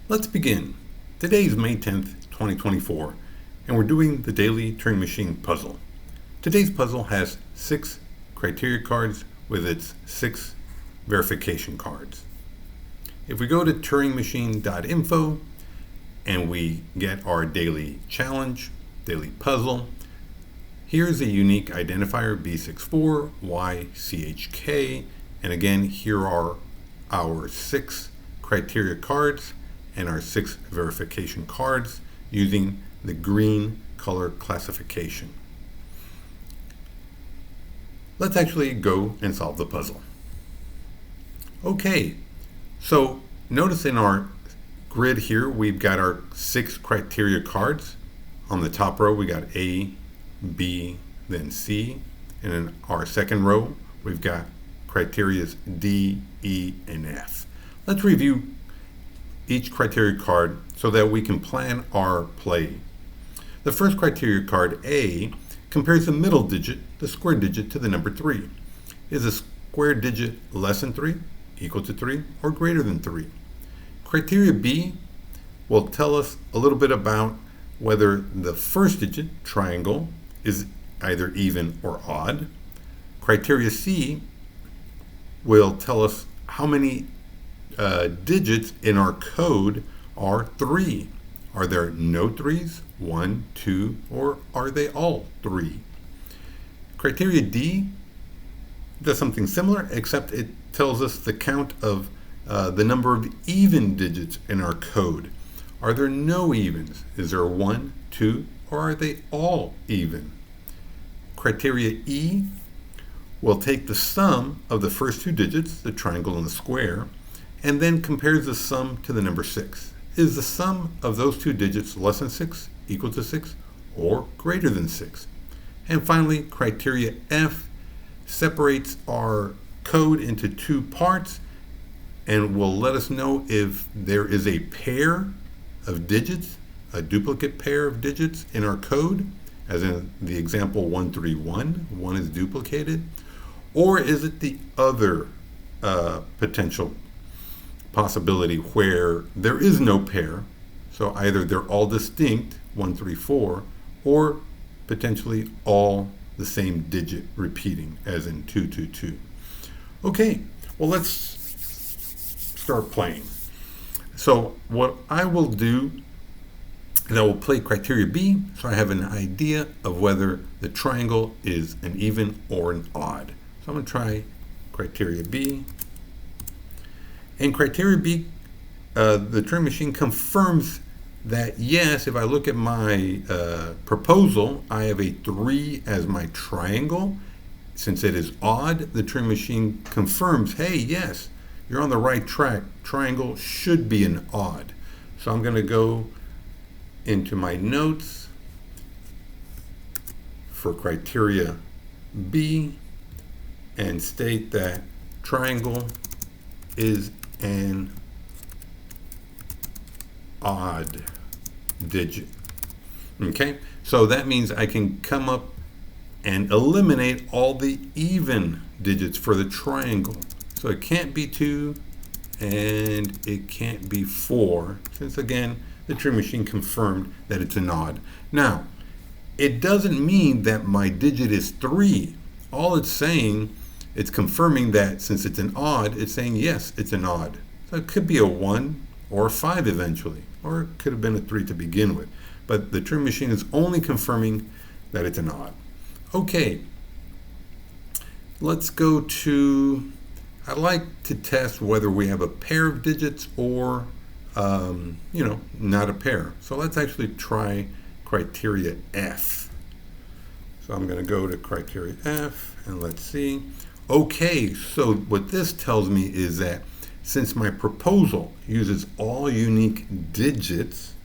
Let's begin. Today is May 10th, 2024, and we're doing the Daily Turing Machine Puzzle. Today's puzzle has 6 criteria cards with its 6 verification cards. If we go to turingmachine.info and we get our daily challenge, daily puzzle, here's a unique identifier B64YCHK, and again, here are our 6 criteria cards and our 6 verification cards using the green color classification. Let's actually go and solve the puzzle. Okay, so notice in our grid here we've got our 6 criteria cards. On the top row we got A, B, then C, and in our second row we've got criteria D, E, and F. Let's review each criteria card so that we can plan our play. The first criteria card, A, compares the middle digit, the square digit, to the number 3. Is a square digit less than 3, equal to 3, or greater than 3? Criteria B will tell us a little bit about whether the first digit, triangle, is either even or odd. Criteria C will tell us how many digits in our code are 3. Are there no 3s, 1, 2, or are they all 3? Criteria D does something similar, except it tells us the count of the number of even digits in our code. Are there no evens? Is there 1, 2, or are they all even? Criteria E will take the sum of the first 2 digits, the triangle and the square, and then compares the sum to the number 6. Is the sum of those 2 digits less than 6, equal to 6, or greater than 6? And finally, criteria F separates our code into 2 parts and will let us know if there is a pair of digits, a duplicate pair of digits in our code, as in the example 131, 1 is duplicated, or is it the other potential possibility where there is no pair, so either they're all distinct, 1, 3, 4, or potentially all the same digit repeating, as in 2, 2, 2. Okay, well, let's start playing. So what I will do is I will play criteria B, so I have an idea of whether the triangle is an even or an odd. So I'm going to try criteria B. And criteria B, the Turing machine confirms that yes, if I look at my proposal, I have a 3 as my triangle. Since it is odd, the Turing machine confirms, hey, yes, you're on the right track. Triangle should be an odd. So I'm going to go into my notes for criteria B and state that triangle is an odd digit. Okay, so that means I can come up and eliminate all the even digits for the triangle. So it can't be 2 and it can't be 4, since again the Turing machine confirmed that it's an odd. Now, it doesn't mean that my digit is 3. All it's saying, it's confirming that since it's an odd, it's saying yes, it's an odd. So it could be a 1 or a 5 eventually, or it could have been a 3 to begin with. But the Turing machine is only confirming that it's an odd. Okay, let's go to, I'd like to test whether we have a pair of digits or, not a pair. So let's actually try criteria F. So I'm going to go to criteria F and let's see. Okay, so what this tells me is that since my proposal uses all unique digits,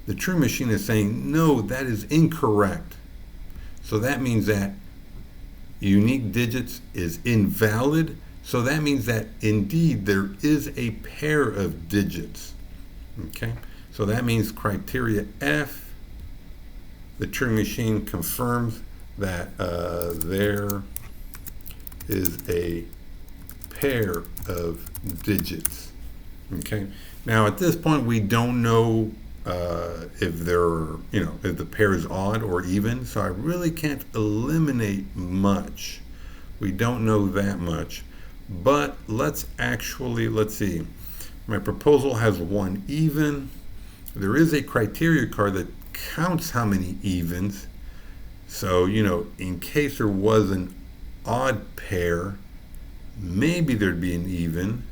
the Turing machine is saying, no, that is incorrect. So that means that unique digits is invalid. So that means that indeed there is a pair of digits. Okay, so that means criteria F, the Turing machine confirms that there is a pair of digits Okay. Now at this point, we don't know if they're, if the pair is odd or even. So I really can't eliminate much. We don't know that much. But let's see. My proposal has one even. There is a criteria card that counts how many evens. So, in case there was an odd pair, maybe there'd be an even.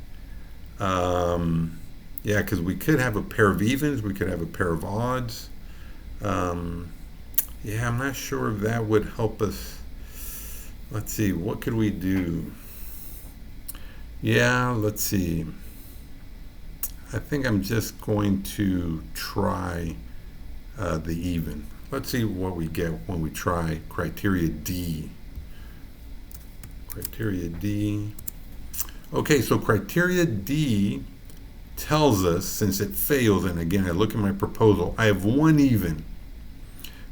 Yeah, because we could have a pair of evens, we could have a pair of odds. Yeah, I'm not sure if that would help us. Let's see, what could we do? Yeah, let's see. I think I'm just going to try the even. Let's see what we get when we try criteria D. Criteria D. Okay, so criteria D tells us, since it fails, and again, I look at my proposal, I have one even.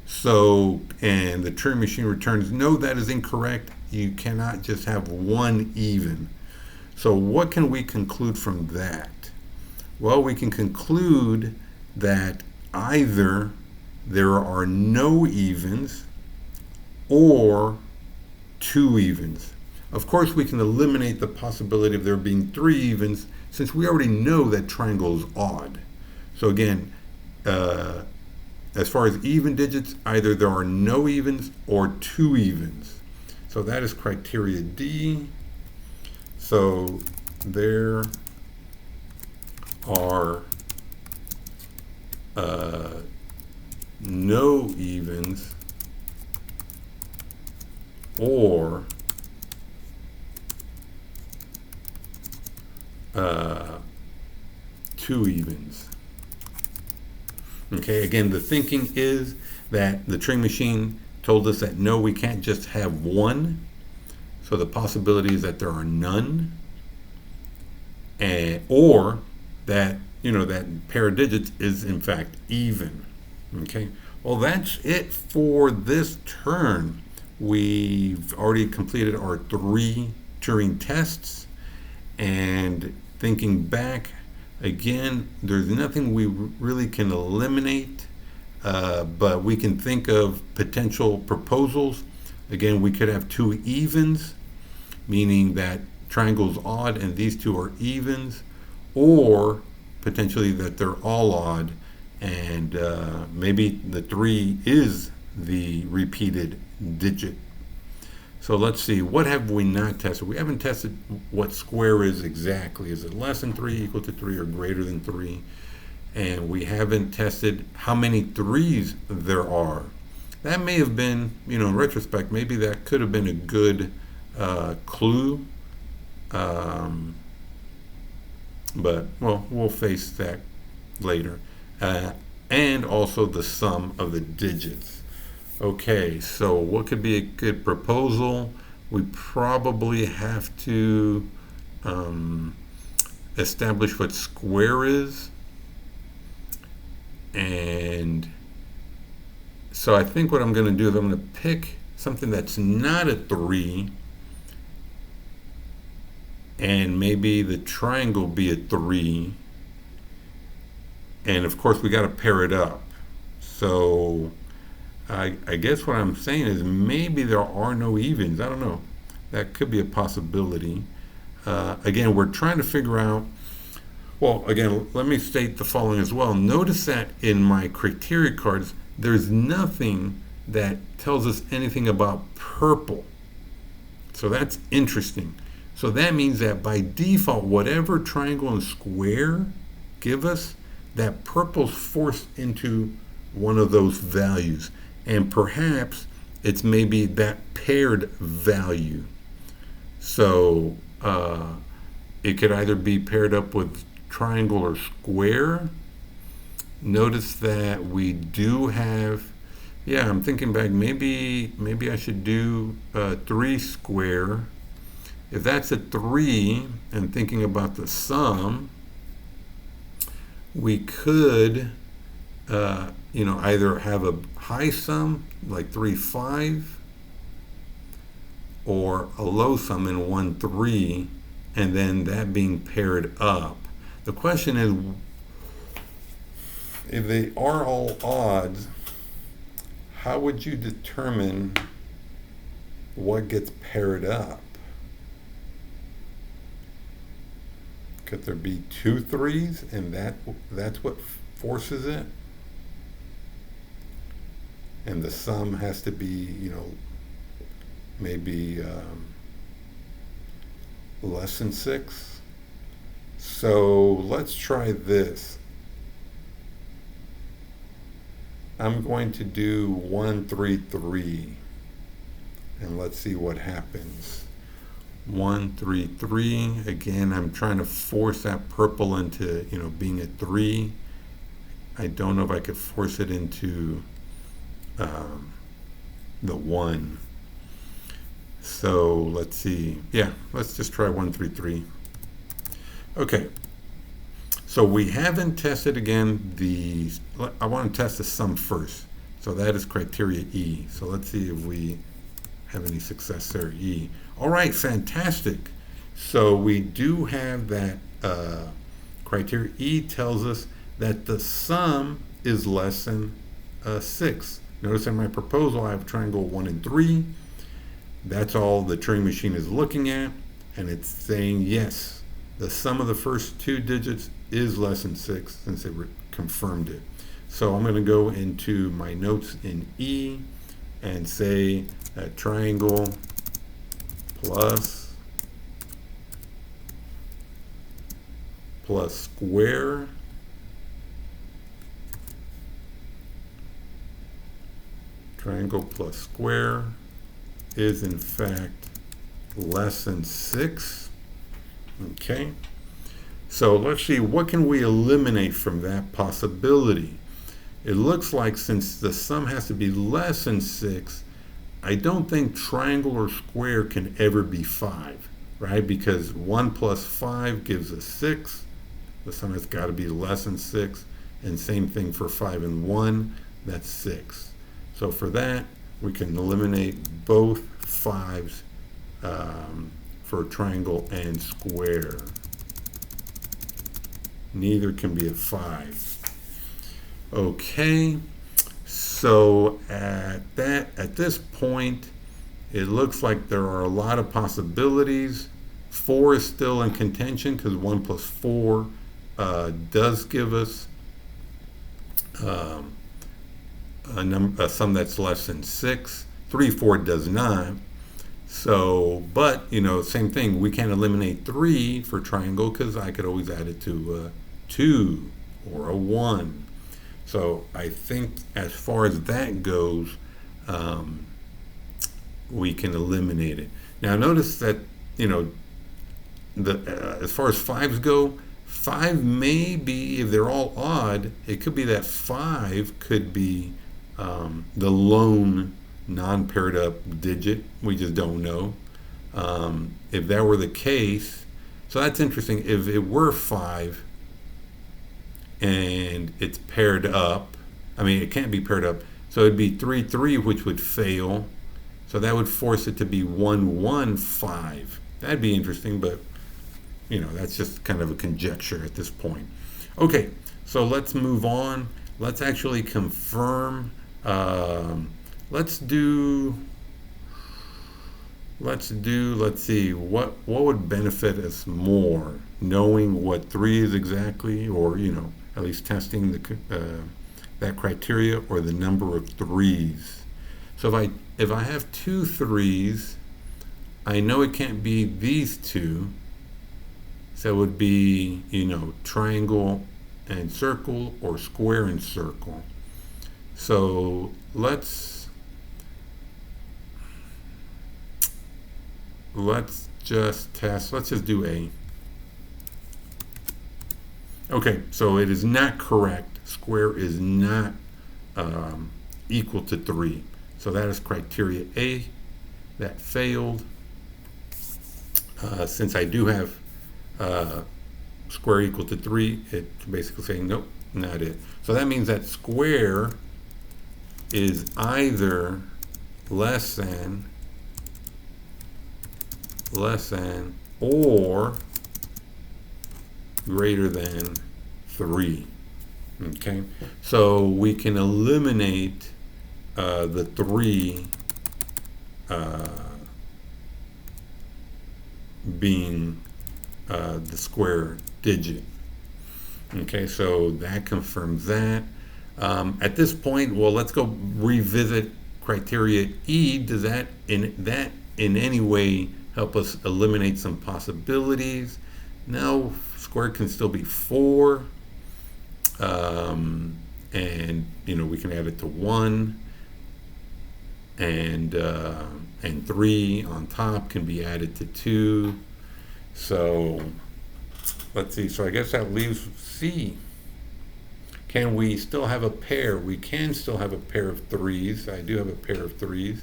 So, and the Turing machine returns, no, that is incorrect. You cannot just have one even. So what can we conclude from that? Well, we can conclude that either there are no evens or two evens. Of course, we can eliminate the possibility of there being three evens since we already know that triangle is odd. So again, as far as even digits, either there are no evens or two evens. So that is criteria D. So there are no evens or two evens. Okay, again, the thinking is that the Turing machine told us that no, we can't just have one. So the possibility is that there are none, or that that pair of digits is in fact even. Okay, well, that's it for this turn. We've already completed our 3 Turing tests, and thinking back again, there's nothing we really can eliminate, but we can think of potential proposals. Again, we could have 2 evens, meaning that triangle's odd and these 2 are evens, or potentially that they're all odd and maybe the 3 is the repeated digit. So let's see, what have we not tested? We haven't tested what square is exactly. Is it less than 3, equal to 3, or greater than 3? And we haven't tested how many 3s there are. That may have been, in retrospect, maybe that could have been a good clue. But, well, we'll face that later. And also the sum of the digits. Okay, so what could be a good proposal? We probably have to establish what square is. And so I think what I'm going to do is I'm going to pick something that's not a 3, and maybe the triangle be a 3. And of course we got to pair it up. So I guess what I'm saying is maybe there are no evens. I don't know. That could be a possibility. Again, we're trying to figure out, well, again, let me state the following as well. Notice that in my criteria cards, there's nothing that tells us anything about purple. So that's interesting. So that means that by default, whatever triangle and square give us, that purple's forced into one of those values. And perhaps it's maybe that paired value. So it could either be paired up with triangle or square. Notice that we do have, yeah, I'm thinking back, maybe I should do 3 square. If that's a 3, and thinking about the sum, we could either have a high sum like 3, 5, or a low sum in 1, 3, and then that being paired up. The question is, if they are all odds, how would you determine what gets paired up? Could there be 2 3s and that's what forces it? And the sum has to be, maybe less than 6. So let's try this. I'm going to do 1 3 3 and let's see what happens. 1 3 3. Again, I'm trying to force that purple into being a 3. I don't know if I could force it into the 1. So let's see. Yeah, let's just try 1 3 3. Okay. So we haven't tested again I want to test the sum first. So that is criteria E. So let's see if we have any success there. E. All right, fantastic. So we do have that criteria. E tells us that the sum is less than 6. Notice in my proposal I have triangle 1 and 3. That's all the Turing machine is looking at, and it's saying yes, the sum of the first 2 digits is less than 6 since it confirmed it. So I'm going to go into my notes in E and say that triangle plus square triangle plus square is in fact less than 6. Okay, so let's see, what can we eliminate from that possibility? It looks like since the sum has to be less than 6, I don't think triangle or square can ever be 5, right? Because 1 plus 5 gives us 6. The sum has got to be less than 6. And same thing for 5 and 1, that's 6. So for that, we can eliminate both 5s for triangle and square. Neither can be a 5. Okay, so at this point, it looks like there are a lot of possibilities. 4 is still in contention because 1 plus 4 does give us a sum that's less than 6. 3 4 does not. So, but same thing, we can't eliminate 3 for triangle because I could always add it to 2 or a 1. So I think as far as that goes, we can eliminate it. Now notice that as far as 5s go, 5 may be, if they're all odd, it could be that 5 could be the lone non-paired up digit. We just don't know. If that were the case, so that's interesting. If it were 5 and it's paired up, it can't be paired up, so it'd be 3 3, which would fail. So that would force it to be 1 1 5. That'd be interesting, but that's just kind of a conjecture at this point. Okay, so let's move on. Let's actually confirm. Let's see, what would benefit us more, knowing what 3 is exactly, or at least testing that criteria, or the number of 3s. So if I have 2 3s, I know it can't be these 2. So it would be triangle and circle, or square and circle. So let's just test. Let's just do A. Okay, so it is not correct. Square is not equal to 3. So that is criteria A. That failed. Since I do have square equal to 3, it's basically saying nope, not it. So that means that square is either less than or greater than 3. Okay, so we can eliminate the 3 being the square digit. Okay, so that confirms that. At this point, well, let's go revisit criteria E. Does that in any way help us eliminate some possibilities? No, squared can still be 4. And we can add it to 1, and 3 on top can be added to 2. So let's see. So I guess that leaves C. Can we still have a pair? We can still have a pair of 3s. I do have a pair of 3s.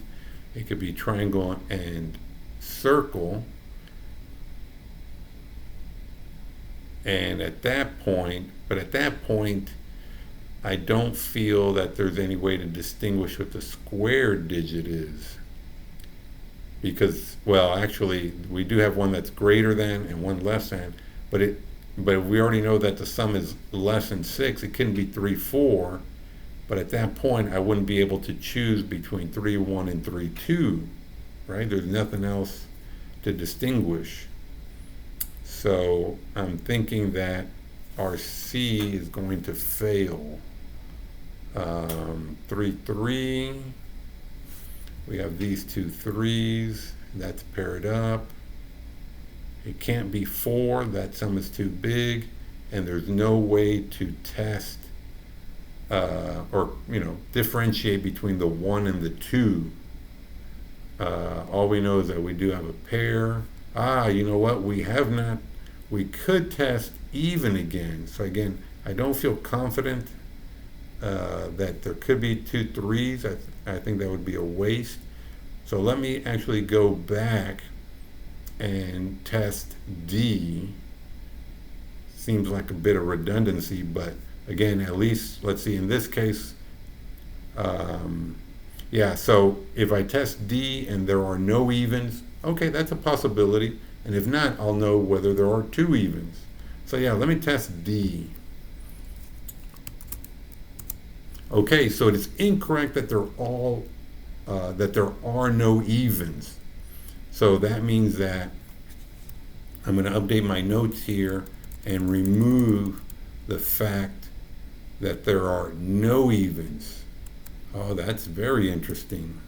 It could be triangle and circle. And at that point, I don't feel that there's any way to distinguish what the square digit is. Because, well, actually, we do have one that's greater than and one less than, but we already know that the sum is less than 6. It couldn't be 3, 4, but at that point, I wouldn't be able to choose between 3, 1 and 3, 2, right? There's nothing else to distinguish. So I'm thinking that our C is going to fail. 3, 3. We have these two 3s. That's paired up. It can't be 4. That sum is too big. And there's no way to test or differentiate between the 1 and the 2. All we know is that we do have a pair. You know what? We could test even again. So again, I don't feel confident that there could be 2 3s. I think that would be a waste. So let me actually go back and test D. Seems like a bit of redundancy, but again, at least, let's see, in this case, so if I test D and there are no evens, okay, that's a possibility. And if not, I'll know whether there are 2 evens. So yeah, let me test D. Okay, so it is incorrect that there are no evens. So that means that I'm going to update my notes here and remove the fact that there are no evens. Oh, that's very interesting.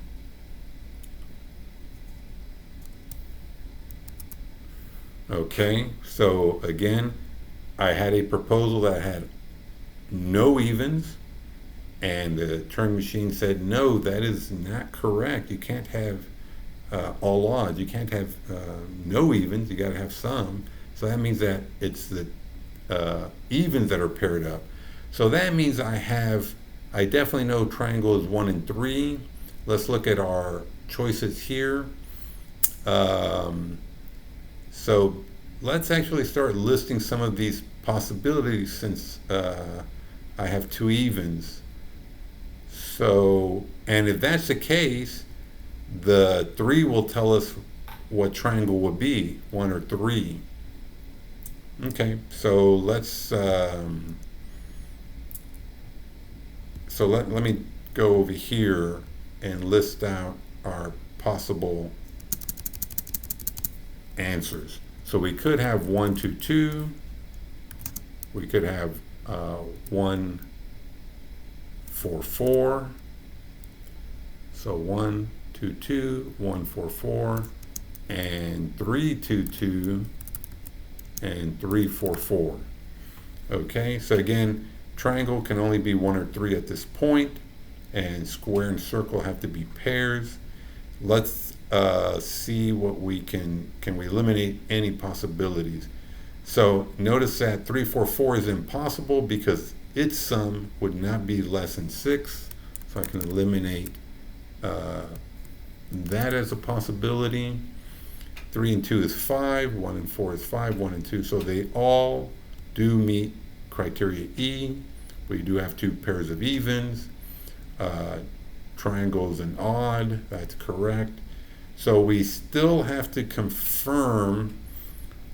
Okay, so again, I had a proposal that had no evens, and the Turing machine said, no, that is not correct. You can't have all odds. You can't have no evens. You got to have some. So that means that it's the evens that are paired up. So that means I definitely know triangle is 1 and 3. Let's look at our choices here. So let's actually start listing some of these possibilities since I have 2 evens. So, and if that's the case, the 3 will tell us what triangle would be, 1 or 3. Okay, so let's let me go over here and list out our possible answers. So we could have 1, 2, 2. We could have 1, 4, 4. So 1, 2, 2, 1, 4, 4, and 3, 2, 2, and 3, 4, 4. Okay, so again, triangle can only be 1 or 3 at this point, and square and circle have to be pairs. Let's see what we can we eliminate any possibilities. So notice that 3, 4, 4 is impossible because its sum would not be less than 6. So I can eliminate that as a possibility. 3 and 2 is 5, 1 and 4 is 5, 1 and 2. So they all do meet criteria E. We do have 2 pairs of evens. Triangles and odd, that's correct. So we still have to confirm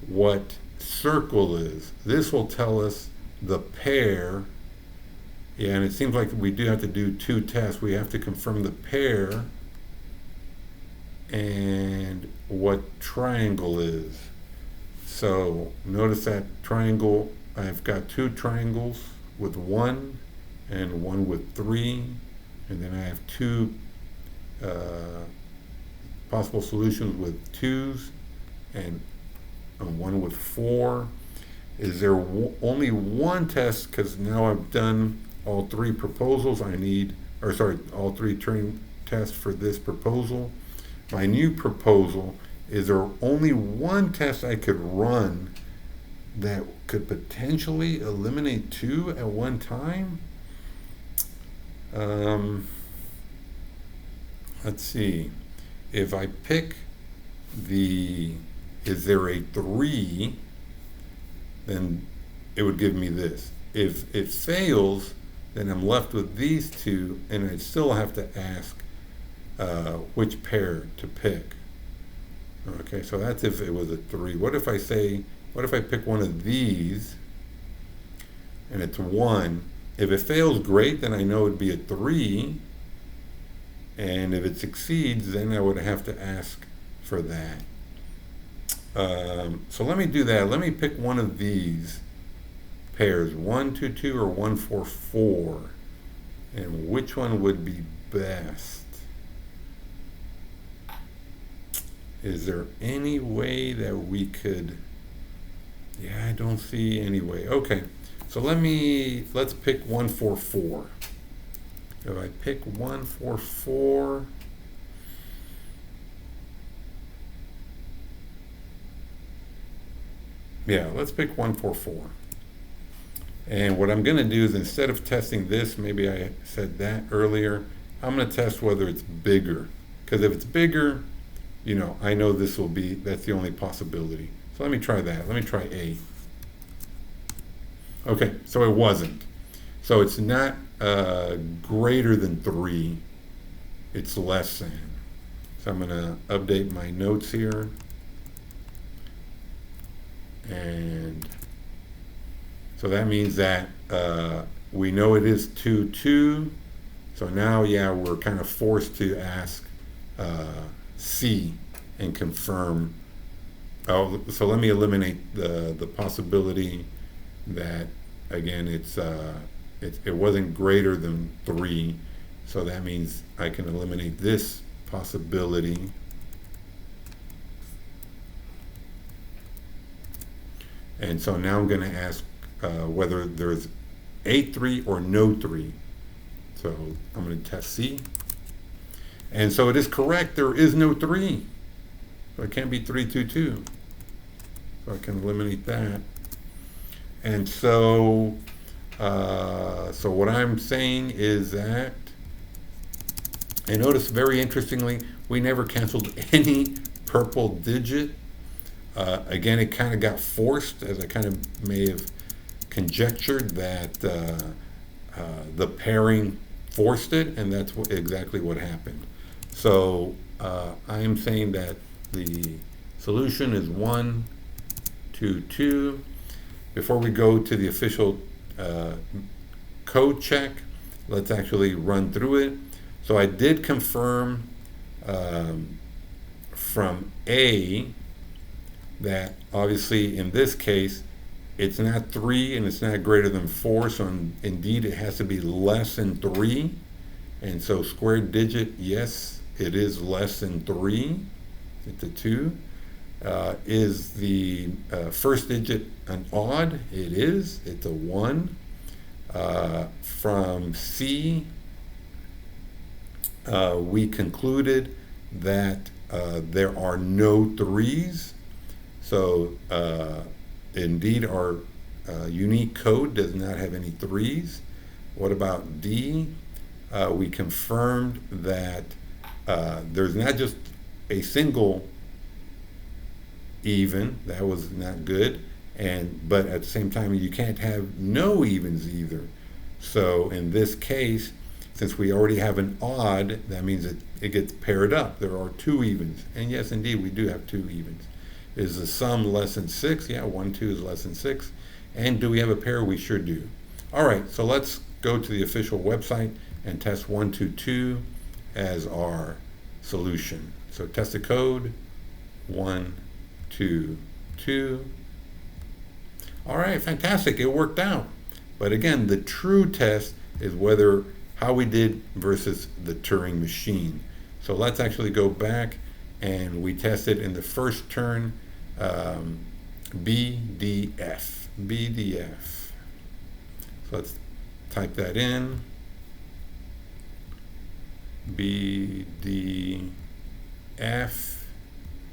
what circle is. This will tell us the pair. Yeah, and it seems like we do have to do two tests. We have to confirm the pair and what triangle is. So notice that triangle, I've got two triangles with 1 and one with 3, and then I have two possible solutions with 2s and one with 4. Is there only one test? Because now I've done all 3 proposals. I need, or sorry, all 3 Turing tests for this proposal. My new proposal, is there only one test I could run that could potentially eliminate 2 at one time? Let's see. If I pick is there a 3, then it would give me this. If it fails, then I'm left with these 2, and I still have to ask which pair to pick. Okay, so that's if it was a 3. What if I pick one of these and it's 1? If it fails, great, then I know it'd be a 3. And if it succeeds, then I would have to ask for that. So let me do that. Let me pick one of these pairs, 1, 2, 2, or 1, 4, 4. And which one would be best? Is there any way that we could? Yeah, I don't see any way. Okay, so let's pick 1, 4, 4. If I pick 1, 4, 4, yeah, let's pick 1, 4, 4. And what I'm going to do is, instead of testing this, maybe I said that earlier, I'm going to test whether it's bigger. Because if it's bigger, I know that's the only possibility. So let me try that. Let me try A. Okay, so it wasn't. So it's not greater than 3. It's less than. So I'm going to update my notes here. And so that means that we know it is 2, 2. So now, yeah, we're kind of forced to ask C and confirm. Oh, so let me eliminate the possibility that, again, it wasn't greater than 3. So that means I can eliminate this possibility. And so now I'm going to ask whether there's a 3 or no 3. So I'm going to test C. And so it is correct. There is no 3. So it can't be 3, 2, 2. So I can eliminate that. And so what I'm saying is that, and notice very interestingly, we never canceled any purple digit. Again, it kind of got forced, as I kind of may have conjectured, that the pairing forced it, and that's exactly what happened. So I am saying that the solution is 1, 2, 2. Before we go to the official code check, let's actually run through it. So I did confirm from A that obviously in this case it's not 3 and it's not greater than 4, so indeed it has to be less than 3. And so square digit, yes, it is less than 3. It's a 2. Is the first digit an odd? It is. It's a 1. From C, we concluded that there are no 3s. So indeed our unique code does not have any 3s. What about D? We confirmed that there's not just a single even. That was not good. But at the same time, you can't have no evens either. So in this case, since we already have an odd, that means it gets paired up. There are 2 evens. And yes, indeed, we do have 2 evens. Is the sum less than 6? Yeah, 1, 2 is less than 6. And do we have a pair? We sure do. All right, so let's go to the official website and test 1, 2, 2 as our solution. So test the code, 1, 2, 2. All right, fantastic, it worked out. But again, the true test is how we did versus the Turing machine. So let's actually go back and we tested in the first turn, BDF. So let's type that in. BDF,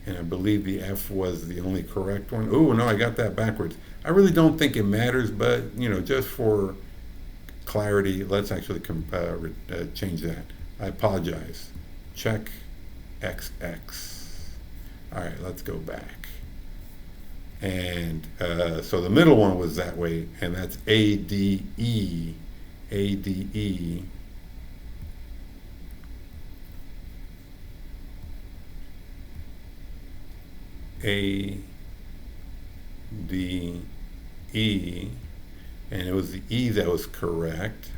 and I believe the F was the only correct one. Oh no, I got that backwards. I really don't think it matters, but just for clarity, let's actually change that. I apologize. Check XX. All right, let's go back. And so the middle one was that way, and that's ADE. ADE. ADE, and it was the E that was correct.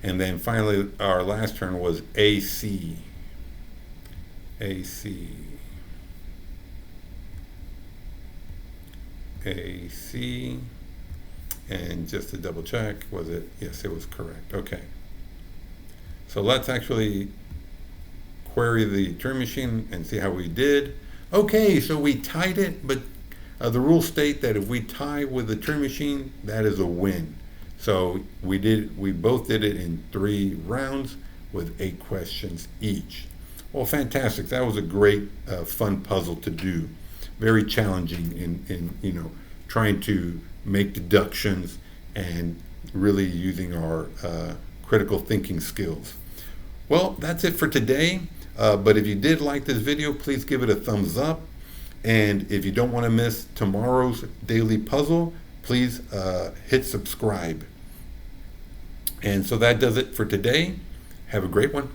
And then finally, our last turn was AC. AC. AC. And just to double check, was it? Yes, it was correct. Okay. So let's actually query the Turing machine and see how we did. Okay, so we tied it, but the rules state that if we tie with the Turing machine, that is a win. So we both did it in 3 rounds with 8 questions each. Well, fantastic. That was a great, fun puzzle to do. Very challenging in trying to make deductions and really using our critical thinking skills. Well, that's it for today. But if you did like this video, please give it a thumbs up. And if you don't want to miss tomorrow's daily puzzle, please hit subscribe. And so that does it for today. Have a great one.